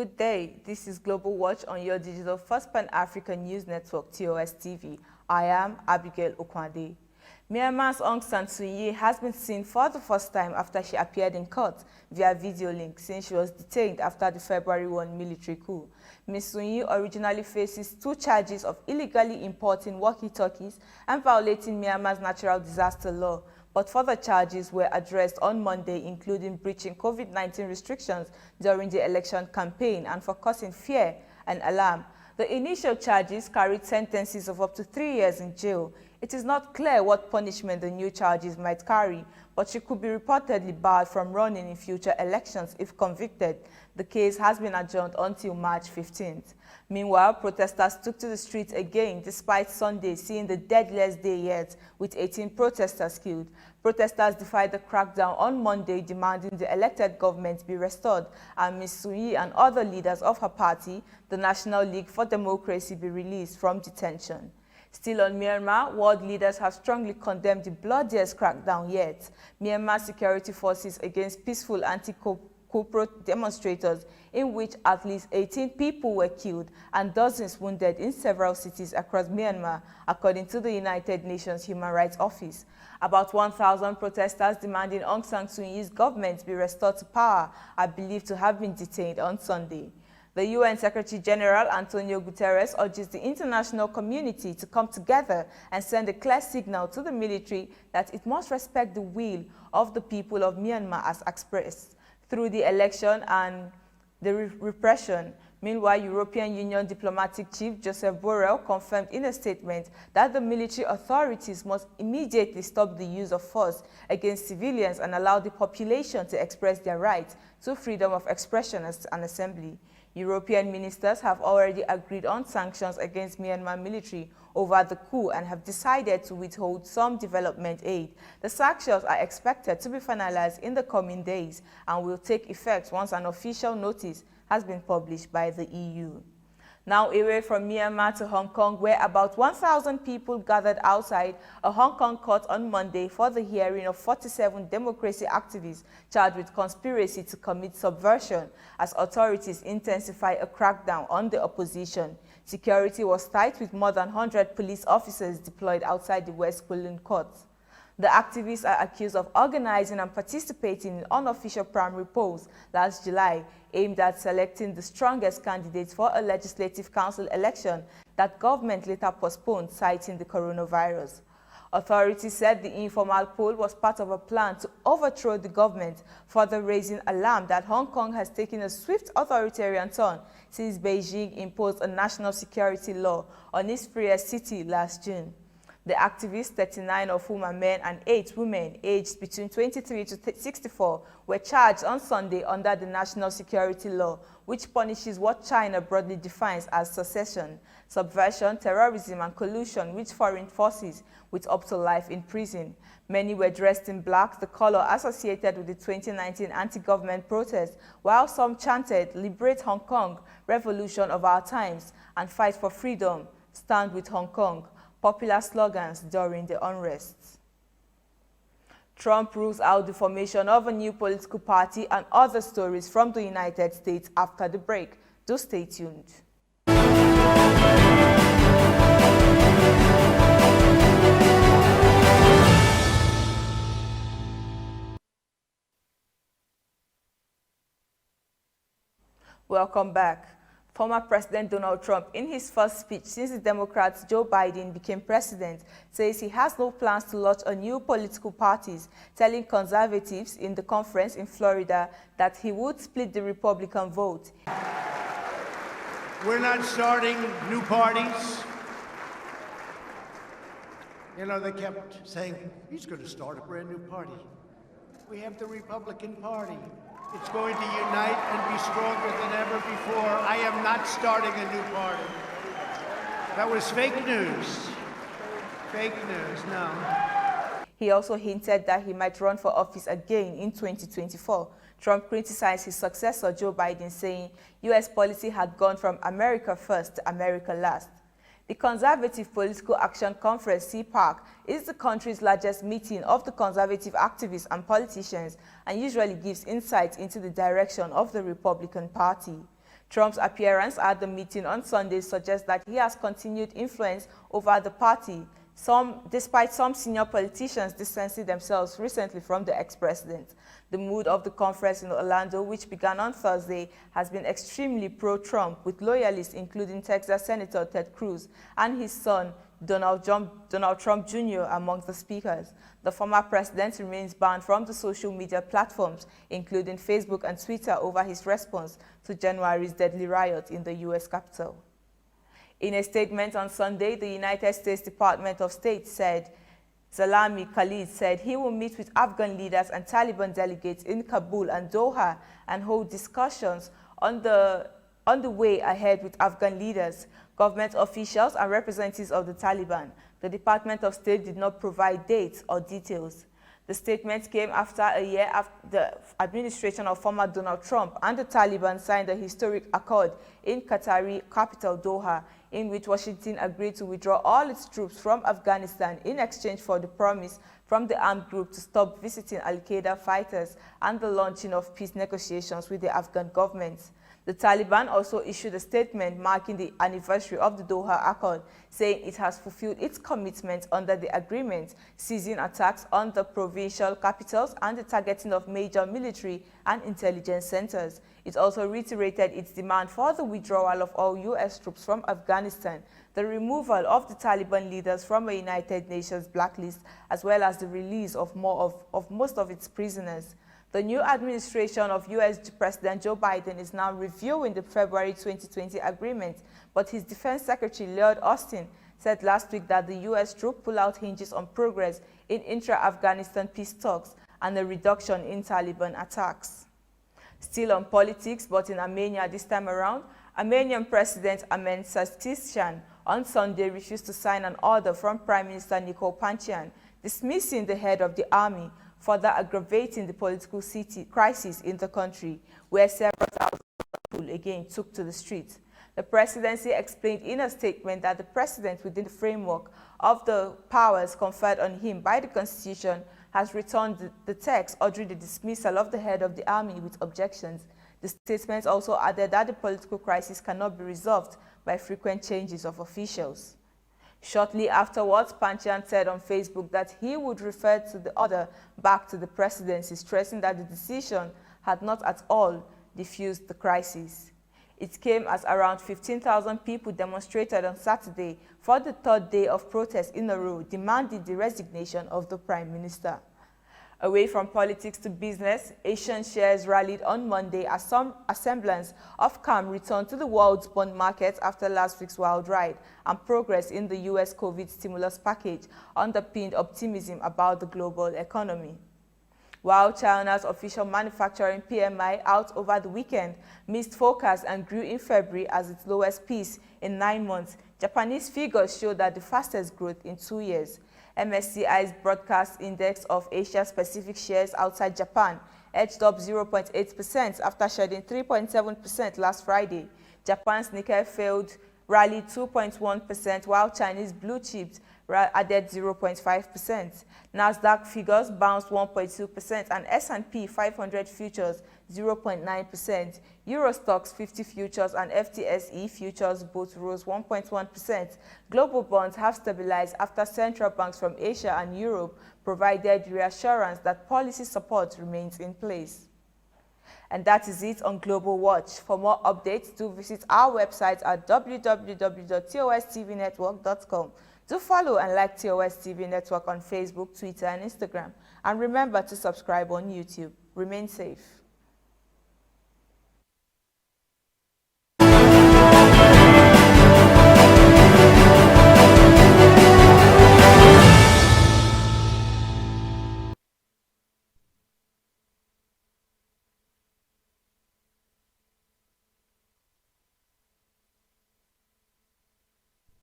Good day. This is Global Watch on your digital First Pan-African News Network, TOS TV. I am Abigail Okwande. Myanmar's Aung San Suu Kyi has been seen for the first time after she appeared in court via video link since she was detained after the February 1 military coup. Ms. Suu Kyi originally faces 2 charges of illegally importing walkie-talkies and violating Myanmar's natural disaster law, but further charges were addressed on Monday, including breaching COVID-19 restrictions during the election campaign and for causing fear and alarm. The initial charges carried sentences of up to 3 years in jail. It is not clear what punishment the new charges might carry, but she could be reportedly barred from running in future elections if convicted. The case has been adjourned until March 15th. Meanwhile, protesters took to the streets again despite Sunday seeing the deadliest day yet, with 18 protesters killed. Protesters defied the crackdown on Monday, demanding the elected government be restored and Ms. Suu Kyi and other leaders of her party, the National League for Democracy, be released from detention. Still on Myanmar, world leaders have strongly condemned the bloodiest crackdown yet. Myanmar security forces against peaceful anti-coup demonstrators, in which at least 18 people were killed and dozens wounded in several cities across Myanmar, according to the United Nations Human Rights Office. About 1,000 protesters demanding Aung San Suu Kyi's government be restored to power are believed to have been detained on Sunday. The UN Secretary-General Antonio Guterres urges the international community to come together and send a clear signal to the military that it must respect the will of the people of Myanmar as expressed through the election and the repression. Meanwhile, European Union diplomatic chief Joseph Borrell confirmed in a statement that the military authorities must immediately stop the use of force against civilians and allow the population to express their right to freedom of expression and assembly. European ministers have already agreed on sanctions against Myanmar military over the coup and have decided to withhold some development aid. The sanctions are expected to be finalized in the coming days and will take effect once an official notice has been published by the EU. Now away from Myanmar to Hong Kong, where about 1,000 people gathered outside a Hong Kong court on Monday for the hearing of 47 democracy activists charged with conspiracy to commit subversion as authorities intensify a crackdown on the opposition. Security was tight with more than 100 police officers deployed outside the West Kowloon court. The activists are accused of organizing and participating in unofficial primary polls last July, aimed at selecting the strongest candidates for a legislative council election that government later postponed, citing the coronavirus. Authorities said the informal poll was part of a plan to overthrow the government, further raising alarm that Hong Kong has taken a swift authoritarian turn since Beijing imposed a national security law on its freest city last June. The activists, 39 of whom are men and 8 women aged between 23 to 64, were charged on Sunday under the national security law, which punishes what China broadly defines as secession, subversion, terrorism, and collusion with foreign forces, with up to life in prison. Many were dressed in black, the color associated with the 2019 anti-government protests, while some chanted, "Liberate Hong Kong, revolution of our times," and "Fight for freedom, stand with Hong Kong," popular slogans during the unrest. Trump rules out the formation of a new political party and other stories from the United States after the break. Do stay tuned. Welcome back. Former President Donald Trump, in his first speech since the Democrat Joe Biden became president, says he has no plans to launch a new political parties, telling conservatives in the conference in Florida that he would split the Republican vote. We're not starting new parties. You know, they kept saying, he's going to start a brand new party. We have the Republican Party. It's going to unite and be stronger than ever before. I am not starting a new party. That was fake news. Fake news, no. He also hinted that he might run for office again in 2024. Trump criticized his successor, Joe Biden, saying U.S. policy had gone from America first to America last. The Conservative Political Action Conference, CPAC, is the country's largest meeting of the conservative activists and politicians and usually gives insight into the direction of the Republican Party. Trump's appearance at the meeting on Sunday suggests that he has continued influence over the party, despite some senior politicians distancing themselves recently from the ex-president. The mood of the conference in Orlando, which began on Thursday, has been extremely pro-Trump, with loyalists including Texas Senator Ted Cruz and his son, Donald Trump Jr. among the speakers. The former president remains banned from the social media platforms, including Facebook and Twitter, over his response to January's deadly riot in the U.S. Capitol. In a statement on Sunday, the United States Department of State said, Zalami Khalid said he will meet with Afghan leaders and Taliban delegates in Kabul and Doha and hold discussions on the way ahead with Afghan leaders, government officials, and representatives of the Taliban. The Department of State did not provide dates or details. The statement came after a year after the administration of former Donald Trump and the Taliban signed a historic accord in Qatari capital Doha, in which Washington agreed to withdraw all its troops from Afghanistan in exchange for the promise from the armed group to stop visiting al-Qaeda fighters and the launching of peace negotiations with the Afghan government. The Taliban also issued a statement marking the anniversary of the Doha Accord, saying it has fulfilled its commitment under the agreement, ceasing attacks on the provincial capitals and the targeting of major military and intelligence centers. It also reiterated its demand for the withdrawal of all U.S. troops from Afghanistan, the removal of the Taliban leaders from a United Nations blacklist, as well as the release of most of its prisoners. The new administration of U.S. President Joe Biden is now reviewing the February 2020 agreement, but his Defense Secretary Lloyd Austin said last week that the U.S. troop pullout hinges on progress in intra-Afghanistan peace talks and a reduction in Taliban attacks. Still on politics, but in Armenia this time around, Armenian President Armen Sargsyan on Sunday refused to sign an order from Prime Minister Nikol Pashinyan, dismissing the head of the army, further aggravating the political crisis in the country, where several thousand people again took to the streets. The presidency explained in a statement that the president, within the framework of the powers conferred on him by the Constitution, has returned the text ordering the dismissal of the head of the army with objections. The statement also added that the political crisis cannot be resolved by frequent changes of officials. Shortly afterwards, Pashinyan said on Facebook that he would refer to the order back to the presidency, stressing that the decision had not at all diffused the crisis. It came as around 15,000 people demonstrated on Saturday for the third day of protest in a row, demanding the resignation of the prime minister. Away from politics to business, Asian shares rallied on Monday as a semblance of calm returned to the world's bond market after last week's wild ride and progress in the U.S. COVID stimulus package underpinned optimism about the global economy. While China's official manufacturing PMI out over the weekend missed forecast and grew in February as its lowest pace in 9 months, Japanese figures show that the fastest growth in 2 years. MSCI's broadcast index of Asia-Pacific shares outside Japan edged up 0.8% after shedding 3.7% last Friday. Japan's Nikkei rallied 2.1%, while Chinese blue chips added 0.5%. Nasdaq figures bounced 1.2% and S&P 500 futures 0.9%. Eurostoxx 50 futures and FTSE futures both rose 1.1%. Global bonds have stabilized after central banks from Asia and Europe provided reassurance that policy support remains in place. And that is it on Global Watch. For more updates, do visit our website at www.tostvnetwork.com. Do follow and like TOS TV Network on Facebook, Twitter, and Instagram. And remember to subscribe on YouTube. Remain safe.